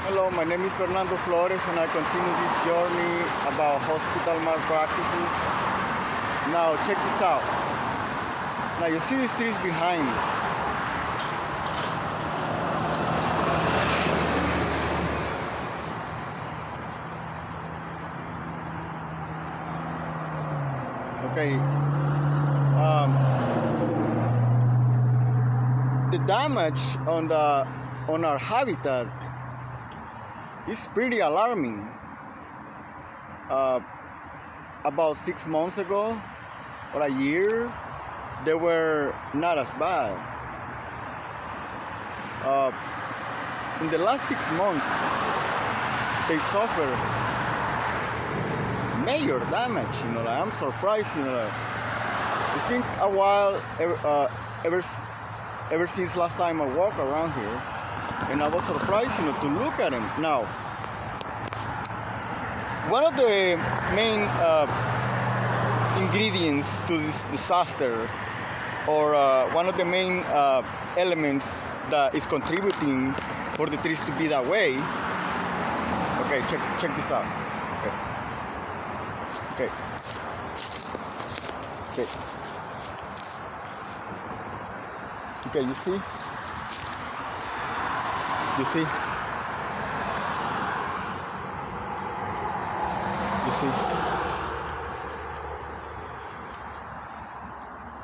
Hello, my name is Fernando and I continue this journey about hospital malpractices. Now, check this out. Now, you see these trees behind me. Okay. The damage on our habitat is pretty alarming. About 6 months ago or a year, they were not as bad. In the last 6 months, they suffered major damage. I'm surprised. It's been a while ever since last time I walked around here, and I was surprised, to look at them. Now, one of the main ingredients to this disaster, or one of the main elements that is contributing for the trees to be that way. Okay, check this out. Okay. Okay, you see? You see? You see?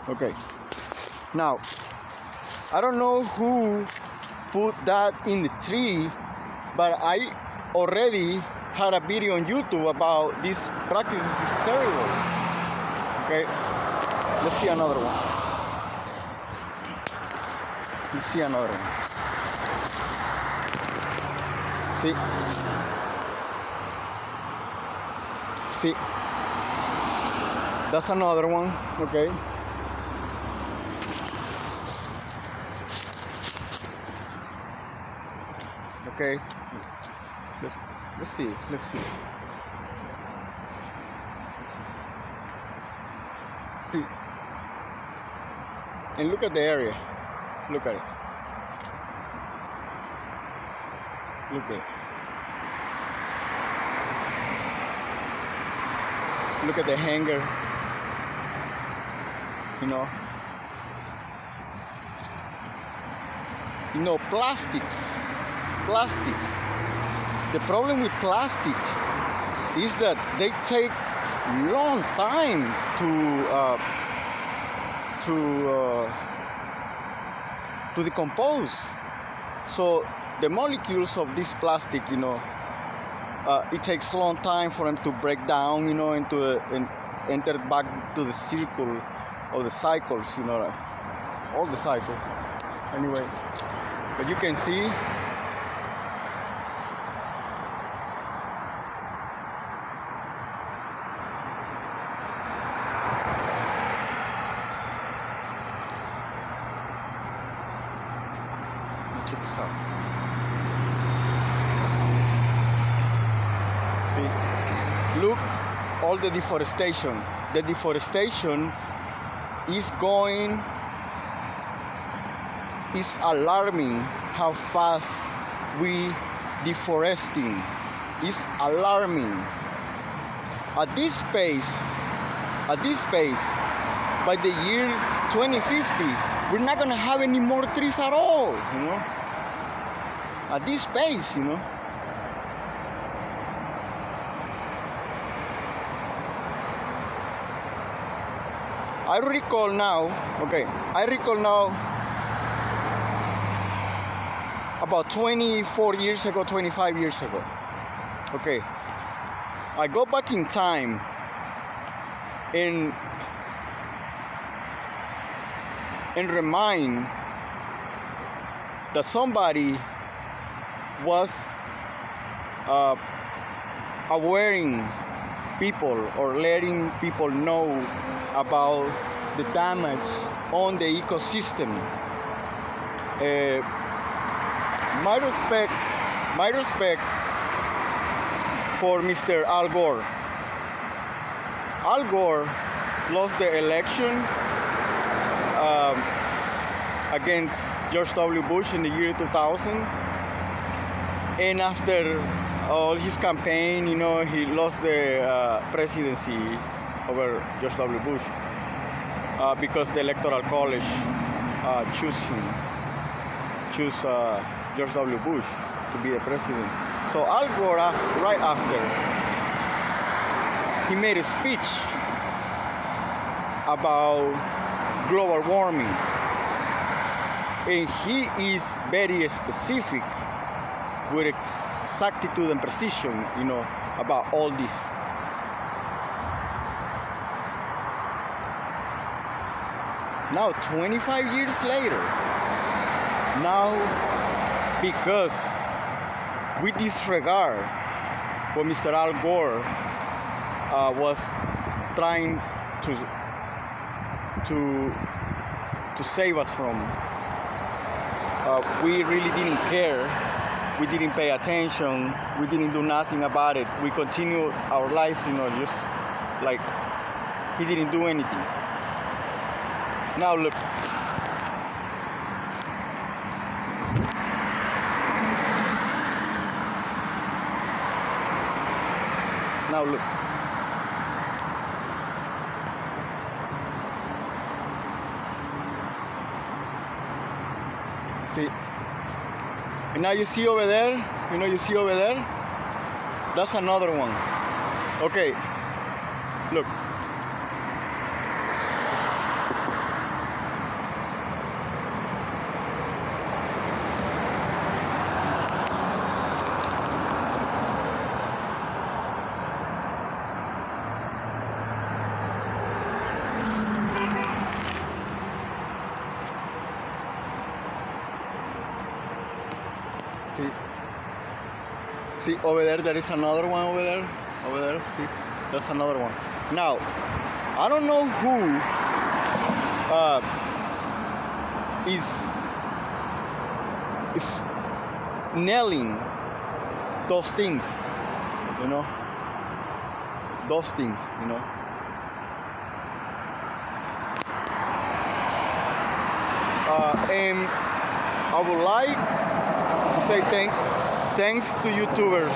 Okay. Now, I don't know who put that in the tree, but I already had a video on YouTube about these practices. Is terrible. Okay, let's see another one. Let's see another one. See? See? That's another one. Okay. Okay. Let's see. See. And look at the area. Look at it. Look at it. Look at the hanger. Plastics. The problem with plastic is that they take long time to decompose. So the molecules of this plastic, it takes a long time for them to break down, and enter back to the circle of the cycles, all the cycles. Anyway, but you can see. Check this out. See, look, all the deforestation. The deforestation is alarming. How fast we deforesting is alarming. At this pace, by the year 2050, we're not gonna have any more trees at all, At this pace, I recall now about 24 years ago, 25 years ago. Okay. I go back in time and remind that somebody was awareing people or letting people know about the damage on the ecosystem. My respect for Mr. Al Gore. Al Gore lost the election against George W. Bush in the year 2000. And after all his campaign, he lost the presidency over George W. Bush because the Electoral College choose George W. Bush to be the president. So Al Gore, right after, he made a speech about global warming, and he is very specific with exactitude and precision, about all this. Now, 25 years later, because we disregard what Mr. Al Gore was trying to save us from, we really didn't care. We didn't pay attention. We didn't do nothing about it. We continued our lives, just like he didn't do anything. Now look. Now look. See? And now you see over there, that's another one. Okay, look. See over there is another one over there, see, that's another one. Now, I don't know who is nailing those things, and I would like to say thanks to YouTubers,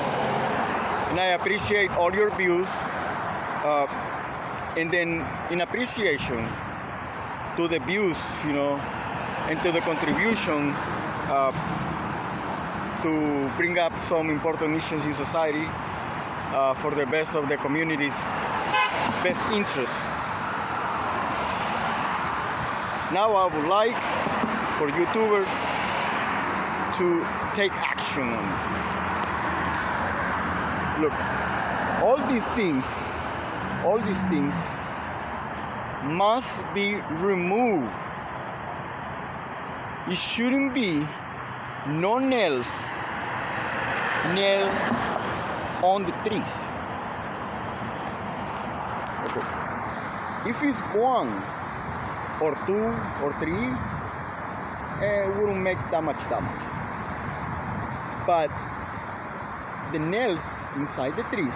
and I appreciate all your views, and then in appreciation to the views, and to the contribution to bring up some important issues in society for the best of the community's best interests. Now I would like for YouTubers to take action on it. Look, all these things must be removed. It shouldn't be no nails nailed on the trees. Okay. If it's one or two or three, it wouldn't make that much damage. But the nails inside the trees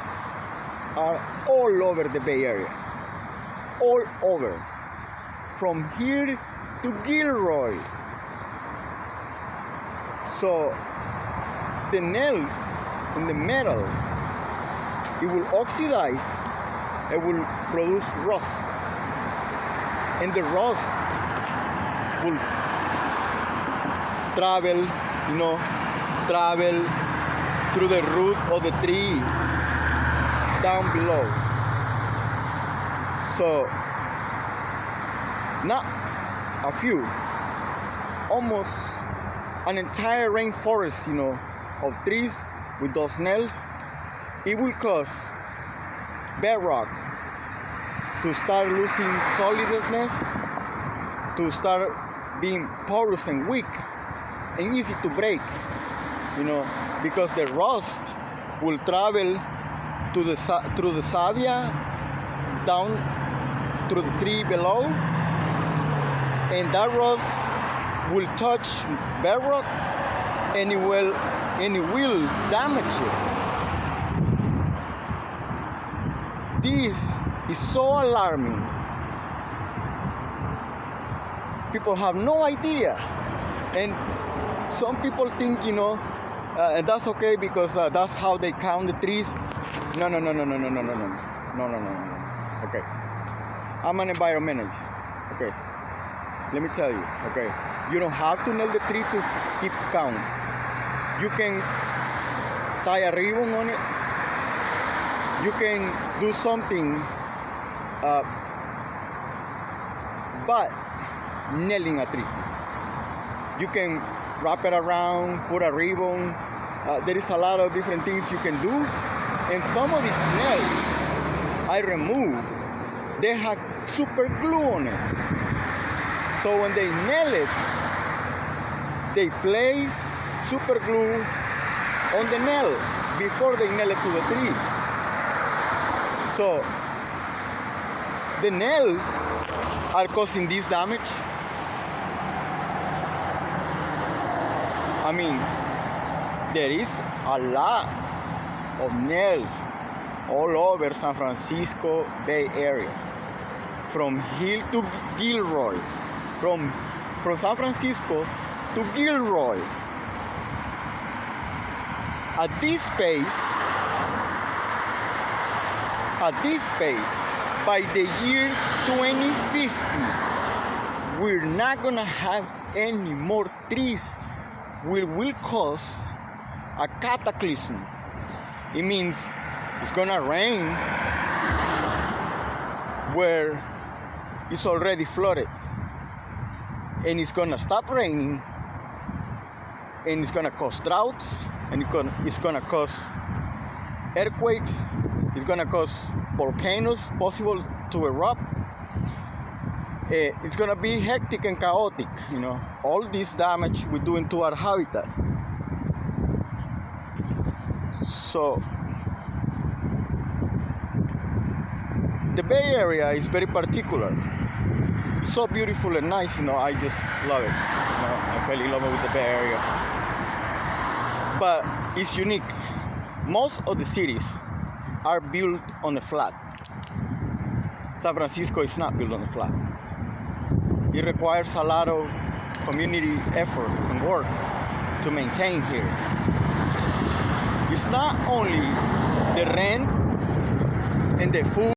are all over the Bay Area. All over. From here to Gilroy. So the nails in the metal, it will oxidize, it will produce rust. And the rust will travel through the root of the tree down below. So not a few, almost an entire rainforest, of trees with those nails. It will cause bedrock to start losing solidness, to start being porous and weak and easy to break, because the rust will travel through the savia down through the tree below, and that rust will touch bedrock and it will damage it. This is so alarming. People have no idea, and some people think And that's okay because that's how they count the trees. No, no, no, no, no, no, no, no, no, no, no, no, no. Okay, I'm an environmentalist. Okay, let me tell you. Okay, you don't have to nail the tree to keep count. You can tie a ribbon on it. You can do something, but nailing a tree. You can wrap it around, put a ribbon. There is a lot of different things you can do. And some of these nails I remove, they have super glue on it. So when they nail it, they place super glue on the nail before they nail it to the tree. So the nails are causing this damage. I mean, there is a lot of nails all over San Francisco Bay Area, from Hill to Gilroy, from San Francisco to Gilroy. At this pace, by the year 2050, we're not gonna have any more trees. We will cause a cataclysm. It means it's gonna rain where it's already flooded, and it's gonna stop raining, and it's gonna cause droughts, and it's gonna cause earthquakes. It's gonna cause volcanoes possible to erupt. It's gonna be hectic and chaotic, you know. All this damage we're doing to our habitat. So the Bay Area is very particular. It's so beautiful and nice, you know. I just love it. You know, I fell in love with the Bay Area. But it's unique. Most of the cities are built on the flat. San Francisco is not built on the flat. It requires a lot of community effort and work to maintain here. It's not only the rent and the food.